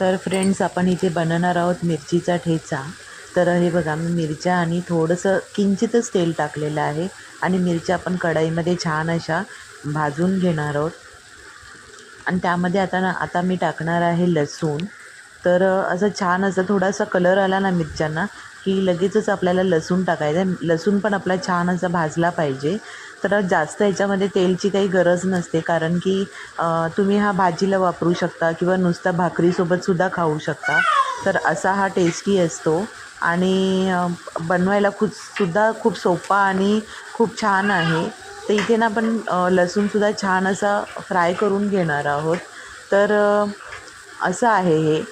तर फ्रेंड्स, आपण इथे बनवणार आहोत मिरचीचा ठेचा. तर हे बघा, मी मिरच्या आणि थोडंसं किंचितच तेल टाकलेलं आहे आणि मिरच्या आपण कढईमध्ये छान अशा भाजून घेणार आहोत. आणि त्यामध्ये आता मी टाकणार आहे लसूण. तर असं छान असं थोडासा कलर आला ना मिरच्यांना, की लगेचच आपल्याला लसूण टाकायचं आहे. लसूण पण आपला छान असा भाजला पाहिजे. तर जास्त ह्याच्यामध्ये तेलची काही गरज नसते, कारण की तुम्ही हा भाजीला वापरू शकता किंवा नुसता भाकरीसोबतसुद्धा खाऊ शकता. तर असा हा टेस्टी असतो आणि बनवायला खूप सोपा आणि खूप छान आहे. तर इथे ना आपण लसूणसुद्धा छान असा फ्राय करून घेणार आहोत. तर असं आहे हे.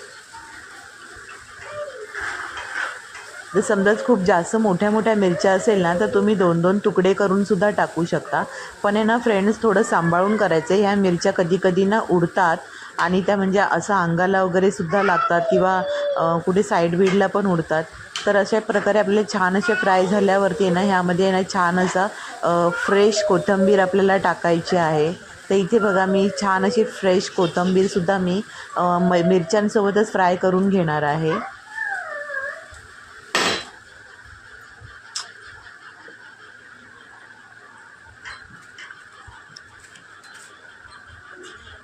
जर समजाच खूप जास्त मोठ्या मोठ्या मिरच्या असेल ना, तर तुम्ही 2-2 तुकडे करूनसुद्धा टाकू शकता. पण आहे ना फ्रेंड्स, थोडं सांभाळून करायचं आहे. ह्या मिरच्या कधी कधी ना उडतात आणि त्या म्हणजे असं अंगाला वगैरेसुद्धा लागतात किंवा कुठे साईड बीडला पण उडतात. तर अशा प्रकारे आपल्याला छान असे फ्राय झाल्यावरती आहे ना, ह्यामध्ये आहे ना छान असा फ्रेश कोथिंबीर आपल्याला टाकायची आहे. तर इथे बघा, मी छान अशी फ्रेश कोथिंबीरसुद्धा मी मिरच्यांसोबतच फ्राय करून घेणार आहे.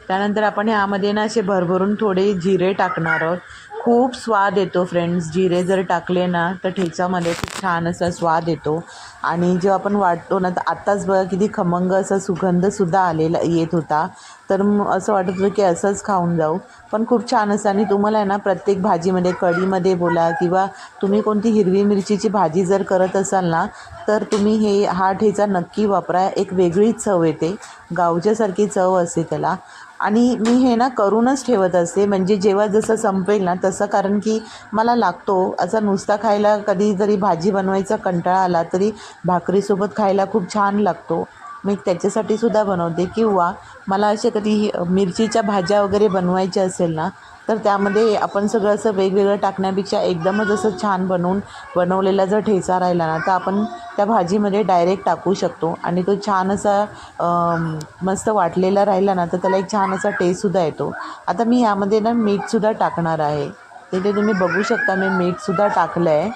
त्यानंतर आपण ह्यामध्ये ना असे भरभरून थोडे जिरे टाकणार आहोत. खूप स्वाद येतो फ्रेंड्स, जिरे जर टाकले ना तर ठेचामध्ये खूप छान असा स्वाद येतो. आणि जेव्हा आपण वाटतो ना, तर आत्ताच बघा किती खमंग असा सुगंधसुद्धा येत होता. तर असं वाटत होतं की असंच खाऊन जाऊ. पण खूप छान असं. आणि तुम्हाला आहे ना प्रत्येक भाजीमध्ये, कढीमध्ये बोला किंवा तुम्ही कोणती हिरवी मिरचीची भाजी जर करत असाल ना, तर तुम्ही हा ठेचा नक्की वापरा. एक वेगळीच चव येते, गावच्यासारखी चव असते त्याला. आणि मी हे ना करूनच ठेवत असते, म्हणजे जेव्हा जसं संपेल ना तसं, कारण की मला लागतो असा नुसता खायला. कधी जरी भाजी बनवायचा कंटाळा आला तरी भाकरीसोबत खायला खूप छान लागतो. मी त्याच्यासाठी सुद्धा बनवते. किंवा मला असे कधी मिरचीच्या भाज्या वगैरे बनवायच्या असेल ना, तर त्यामध्ये आपण सगळं असं वेगवेगळं टाकण्यापेक्षा एकदमच असं छान बनवलेला जर ठेचा राहिला ना, तर आपण त्या भाजीमध्ये डायरेक्ट टाकू शकतो आणि तो छान असा मस्त वाटलेला राहिला ना, तर त्याला एक छान असा टेस्टसुद्धा येतो. आता मी यामध्ये ना मीठसुद्धा टाकणार आहे. तिथे तुम्ही बघू शकता, मी मीठसुद्धा टाकलं आहे.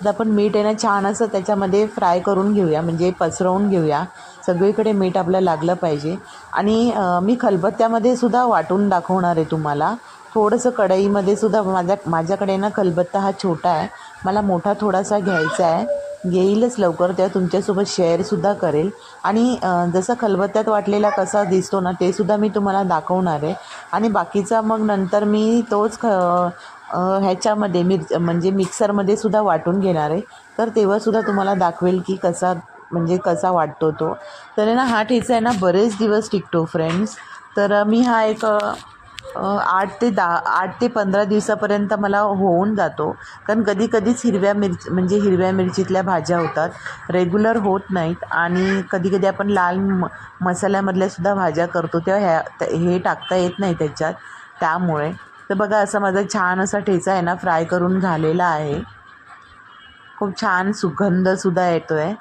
तर आपण मीठ आहे ना छान असं त्याच्यामध्ये फ्राय करून घेऊया, म्हणजे पसरवून घेऊया. सगळीकडे मीठ आपलं लागलं पाहिजे. आणि मी खलबत्त्यामध्ये सुद्धा वाटून दाखवणार आहे तुम्हाला. थोडंसं कढईमध्ये सुद्धा माझ्याकडे ना खलबत्ता हा छोटा आहे, मला मोठा थोडासा घ्यायचा आहे. येईलच लवकर, तेव्हा तुमच्यासोबत शेअरसुद्धा करेल. आणि जसा खलबत्त्यात वाटलेला कसा दिसतो ना, ते सुद्धा मी तुम्हाला दाखवणार आहे. आणि बाकीचा मग नंतर मी तोच ह्याच्यामध्ये म्हणजे मिक्सरमध्ये सुद्धा वाटून घेणार आहे. तर तेव्हासुद्धा तुम्हाला दाखवेल की कसा वाटतो तो. तर आहे ना, हा ठेचा आहे ना बरेच दिवस टिकतो फ्रेंड्स. तर मी हा एक 8 ते 15 दिवसापर्यंत मला होऊन जातो. कारण कधीच हिरव्या मिरचीतल्या भाज्या होतात, रेग्युलर होत नाहीत. आणि कधी आपण लाल मसाल्यामधल्यासुद्धा भाज्या करतो, तेव्हा हे टाकता येत नाही त्याच्यात, त्यामुळे. तर बघा, असा माझा छान असा ठेचा आहे ना फ्राय करून झालेला आहे. खूप छान सुगंधसुद्धा येतो आहे.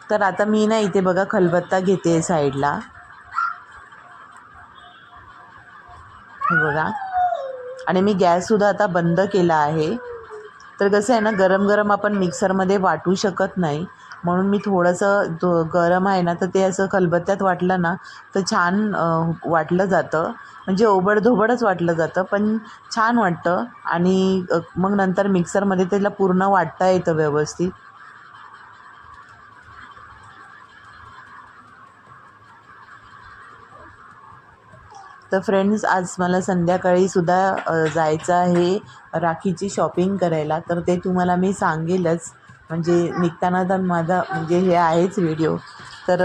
तर आता मी ना इथे बघा खलबत्ता घेते साईडला, हे बघा. आणि मी गॅससुद्धा आता बंद केला आहे. तर कसं आहे ना, गरम गरम आपण मिक्सरमध्ये वाटू शकत नाही, म्हणून मी थोडंसं गरम आहे ना, तर ते असं खलबत्त्यात वाटलं ना तर छान वाटलं जातं. म्हणजे ओबडधोबडच वाटलं जातं, पण छान वाटतं. आणि मग नंतर मिक्सरमध्ये त्याला पूर्ण वाटता येतं व्यवस्थित. तर फ्रेंड्स, आज मला संध्याकाळीसुद्धा जायचं आहे राखीची शॉपिंग करायला. तर ते तुम्हाला मी सांगेलच, म्हणजे निघताना तर माझा म्हणजे हे आहेच व्हिडिओ. तर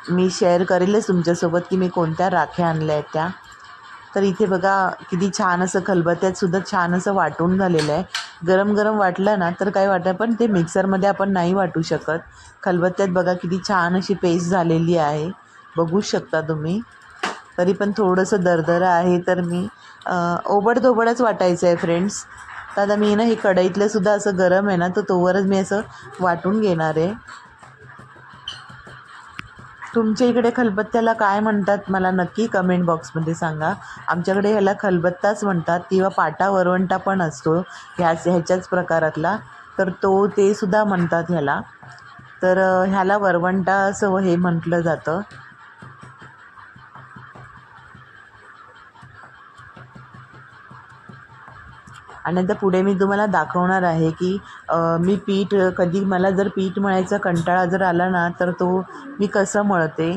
मी शेअर करेलच तुमच्यासोबत की मी कोणत्या राख्या आणल्या आहेत त्या. तर इथे बघा किती छान असं खलबत्त्यातसुद्धा छान असं वाटून झालेलं आहे. गरम गरम वाटलं ना तर काय वाटतं, पण ते मिक्सरमध्ये आपण नाही वाटू शकत. खलबत्त्यात बघा किती छान अशी पेस्ट झालेली आहे, बघू शकता तुम्ही. तरी पण थोडंसं दरदरं आहे, तर मी ओबडधोबडच वाटायचं आहे फ्रेंड्स. तर आता मी ना हे कढईतलं सुद्धा असं गरम आहे ना, तर तोवरच मी असं वाटून घेणार आहे. तुमच्या इकडे खलबत्त्याला काय म्हणतात मला नक्की कमेंट बॉक्समध्ये सांगा. आमच्याकडे ह्याला खलबत्ताच म्हणतात किंवा पाटा वरवंटा पण असतो ह्याच्याच प्रकारातला, तर ते सुद्धा म्हणतात ह्याला. तर ह्याला वरवंटा असं हे म्हटलं जातं. आणि नंतर पुढे मी तुम्हाला दाखवणार आहे की मी पीठ कधी मला जर पीठ मळायचा कंटाळा जर आला ना, तर मी कसं मळते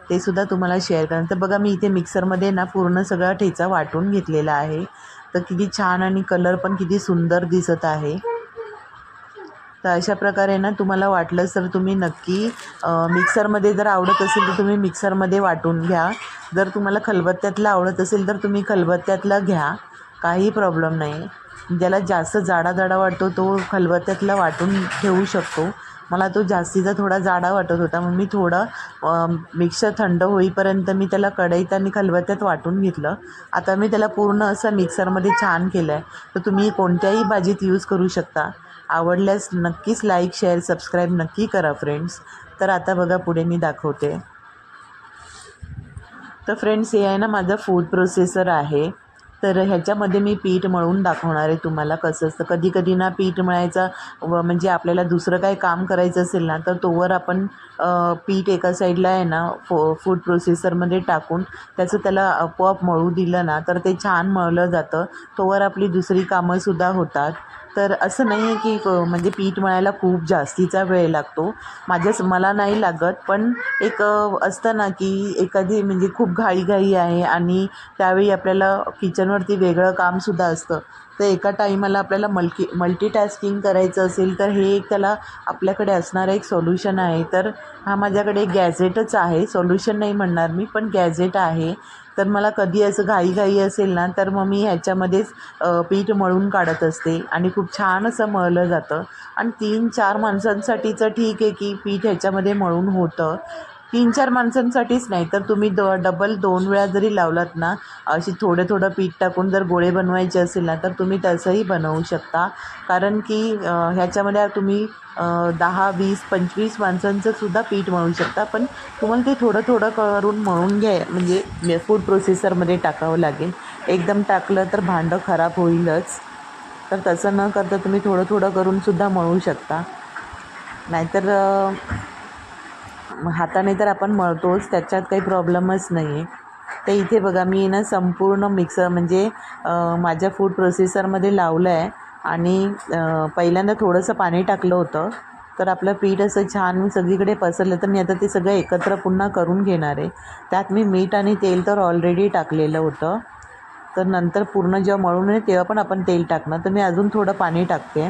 ते सुद्धा तुम्हाला शेअर करणार. तर बघा मी इथे मिक्सरमध्ये ना पूर्ण सगळा ठेचा वाटून घेतलेला आहे. तर किती छान आणि कलर पण किती सुंदर दिसत आहे. तर अशा प्रकारे ना तुम्हाला वाटलंच तर तुम्ही नक्की मिक्सरमध्ये जर आवडत असेल तर तुम्ही मिक्सरमध्ये वाटून घ्या. जर तुम्हाला खलबत्त्यातलं आवडत असेल तर तुम्ही खलबत्त्यातला घ्या, काही प्रॉब्लेम नाही. ज्याला जास्त जाडा वाटतो तो खलबत्त्यातला वाटून ठेवू शकतो. मला तो जास्तीचा थोडा जाडा वाटत होता, मग मी थोडं मिक्सर थंड होईपर्यंत मी त्याला कढईत आणि खलबत्त्यात वाटून घेतलं. आता मी त्याला पूर्ण असं मिक्सरमध्ये छान केलं आहे. तर तुम्ही कोणत्याही भाजीत यूज करू शकता. आवडल्यास नक्कीच लाईक, शेअर, सबस्क्राईब नक्की करा फ्रेंड्स. तर आता बघा पुढे मी दाखवते. तर फ्रेंड्स हे आहे ना माझं फूड प्रोसेसर आहे. तर ह्याच्यामध्ये मी पीठ मळून दाखवणार आहे तुम्हाला कसं असतं. कधी कधी ना पीठ मळायचा म्हणजे आपल्याला दुसरं काही काम करायचं असेल ना, तर तोवर आपण पीठ एका साईडला आहे ना फूड प्रोसेसरमध्ये टाकून त्याला आपोआप मळू दिलं ना, तर ते छान मळलं जातं. तोवर आपली दुसरी कामंसुद्धा होतात. तर असं नाही आहे की म्हणजे पीठ मळायला खूप जास्तीचा वेळ लागतो. मला नाही लागत, पण एक असतं ना की एखादी म्हणजे खूप घाई आहे आणि त्यावेळी आपल्याला किचनवरती वेगळं कामसुद्धा असतं. तर एका टाईमाला आपल्याला मल्टीटास्किंग करायचं असेल तर हे एक त्याला आपल्याकडे असणारं एक सोल्युशन आहे. तर हा माझ्याकडे एक गॅजेटच आहे, सोल्युशन नाही म्हणणार मी, पण गॅजेट आहे. तर मला कधी असं घाई असेल ना, तर मग मी ह्याच्यामध्येच पीठ मळून काढत असते आणि खूप छान असं मळलं जातं. आणि 3-4 माणसांसाठीचं ठीक आहे की पीठ ह्याच्यामध्ये मळून होतं. 3-4 माणसांसाठीच नाही तर तुम्ही डबल 2 वेळा जरी लावलात ना, अशी थोडं पीठ टाकून जर गोळे बनवायचे असेल ना, तर तुम्ही तसंही बनवू शकता. कारण की ह्याच्यामध्ये तुम्ही 10, 20, 25 माणसांचं सुद्धा पीठ मळू शकता. पण तुम्हाला ते थोडं करून मळून म्हणजे फूड प्रोसेसरमध्ये टाकावं लागेल. एकदम टाकलं तर भांडं खराब होईलच. तर तसं न करता तुम्ही थोडं करून सुद्धा मळू शकता. नाहीतर हाताने तर आपण मळतोच, त्याच्यात काही प्रॉब्लेमच नाही आहे. तर इथे बघा मी ना संपूर्ण मिक्सर म्हणजे माझ्या फूड प्रोसेसरमध्ये लावलं आहे आणि पहिल्यांदा थोडंसं पाणी टाकलं होतं. तर आपलं पीठ असं छान सगळीकडे पसरलं. तर मी आता ते सगळं एकत्र पुन्हा करून घेणार आहे. त्यात मी मीठ आणि तेल तर ऑलरेडी टाकलेलं होतं. तर नंतर पूर्ण जेव्हा मळून येईल तेव्हा पण आपण तेल टाकणार. तर मी अजून थोडं पाणी टाकते.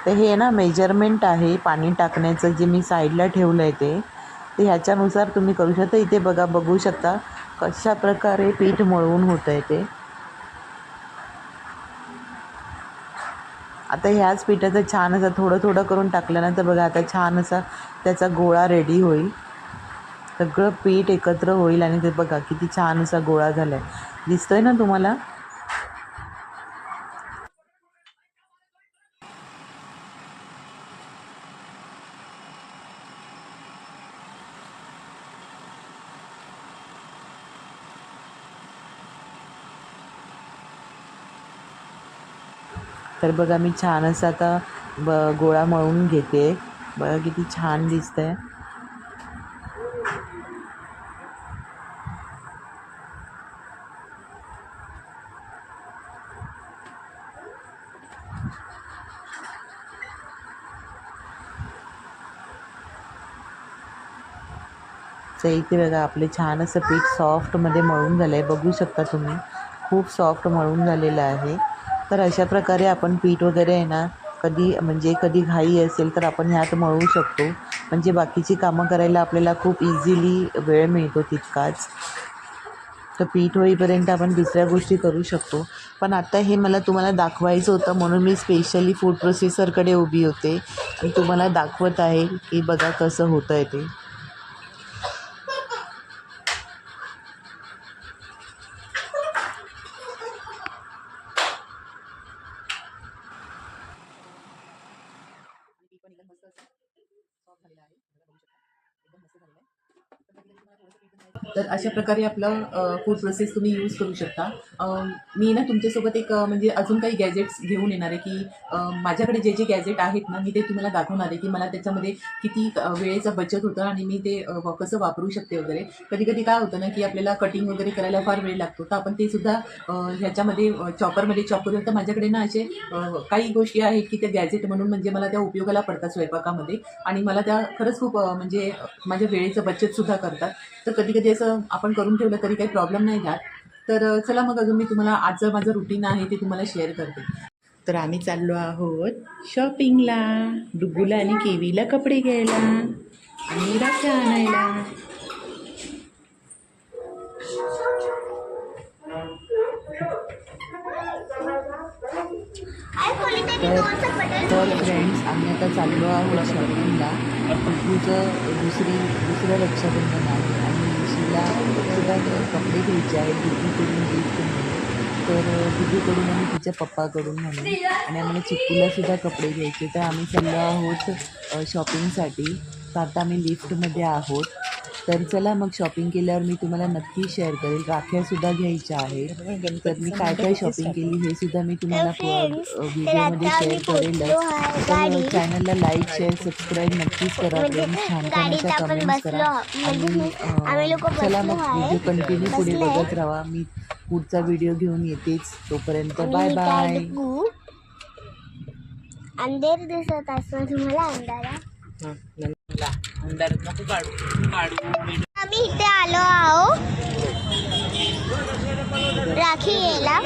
तर हे ना मेजरमेंट आहे पाणी टाकण्याचं, जे मी साईडला ठेवलं आहे ते. तर ह्याच्यानुसार तुम्ही करू शकता. इथे बघू शकता कशा प्रकारे पीठ मळून होतं आहे ते. आता ह्याच पिठाचं छान असं थोडं करून टाकल्यानंतर बघा आता छान असा त्याचा गोळा रेडी होईल. सगळं पीठ एकत्र होईल आणि ते बघा किती छान असा गोळा झाला आहे. दिसतोय ना तुम्हाला? तर बघा मी छान असं आता गोळा मळून घेते. बघा किती छान दिसतंय. तर इथे बघा आपले छान असं पीठ सॉफ्टमध्ये मळून झालं आहे. बघू शकता तुम्ही, खूप सॉफ्ट मळून झालेलं आहे. तर अशा प्रकारे आपण पीठ वगैरे आहे ना, कधी घाई असेल तर आपण ह्यात मळू शकतो. म्हणजे बाकीची कामं करायला आपल्याला खूप इझिली वेळ मिळतो तितकाच. तर पीठ होईपर्यंत आपण दुसऱ्या गोष्टी करू शकतो. पण आता हे मला तुम्हाला दाखवायचं होतं म्हणून मी स्पेशली फूड प्रोसेसरकडे उभी होते आणि तुम्हाला दाखवत आहे की बघा कसं होतं आहे ते. पीठ पण एकदम मस्त असं सॉफ्ट झालेलं आहे. बघू शकता एकदम मस्त झालेलं आहे. तर कधी तर अशा प्रकारे आपलं फूड प्रोसेस तुम्ही यूज करू शकता. मी ना तुमच्यासोबत एक म्हणजे अजून काही गॅजेट्स घेऊन येणार आहे की माझ्याकडे जे जे गॅजेट आहेत ना मी ते तुम्हाला दाखवणार आहे की मला त्याच्यामध्ये किती वेळेचा बचत होतं आणि मी ते कसं वापरू शकते वगैरे. कधी कधी काय होतं ना की आपल्याला कटिंग वगैरे करायला फार वेळ लागतो, तर आपण ते सुद्धा ह्याच्यामध्ये चॉपरमध्ये चॉप करू. तर माझ्याकडे ना असे काही गोष्टी आहेत की त्या गॅजेट म्हणून म्हणजे मला त्या उपयोगाला पडतात स्वयंपाकामध्ये आणि मला त्या खरंच खूप म्हणजे माझ्या वेळेचं बचतसुद्धा करतात. तर कधी कधी असं आपण करून ठेवलं तरी काही प्रॉब्लेम नाही घ्यात. तर चला मग अजून मी तुम्हाला आजचं माझं रुटीन आहे ते तुम्हाला शेअर करते. तर आम्ही चाललो आहोत शॉपिंगला, डुगूला आणि केवीला कपडे घ्यायला आणि राख्या आणायला. तर फ्रेंड्स आम्ही आता चाललो आहोत शॉपिंगला. डुगूचं दुसरं रक्षाबंधन आहे आणि शिला सुद्धा कपडे घ्यायचे आहेत डुगूकडून गिफ्ट म्हणून. तर डुगूकडून आणि तिच्या पप्पाकडून म्हणून आणि आम्हाला चिक्कूलासुद्धा कपडे घ्यायचे. तर आम्ही चाललो आहोत शॉपिंगसाठी. तर आता आम्ही लिफ्टमध्ये आहोत. तर चला मग शॉपिंग केल्यावर मी तुम्हाला नक्की शेअर करेल. राख्यासुद्धा घ्यायच्या आहेत, तर मी काय काय शॉपिंग केली हे सुद्धा मी तुम्हाला व्हिडिओमध्ये शेअर करेलच. तर चॅनलला लाईक शेअर सबस्क्राईब नक्कीच करा. छान छान अशा कमेंट्स करा आणि चला मग व्हिडिओ कंटिन्यू पुढे बघत राहा. मी पुढचा व्हिडिओ घेऊन येतेच. तोपर्यंत बाय बाय. अंधेर दिसत असतो तुम्हाला अंधारा. आम्ही इथे आलो आहो राखी घ्यायला.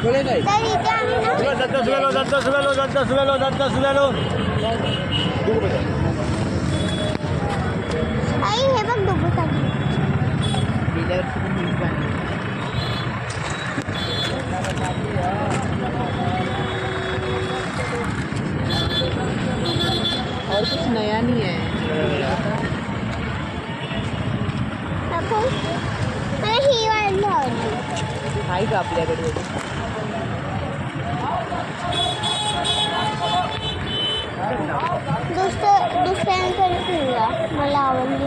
तर इथे आई हे बघ डुबूसाठी और कुछ नया नहीं है. मला ही वाढली आवडली. आहे का आपल्याकडे? दुसऱ्यांकडे फिरूया, मला आवडली.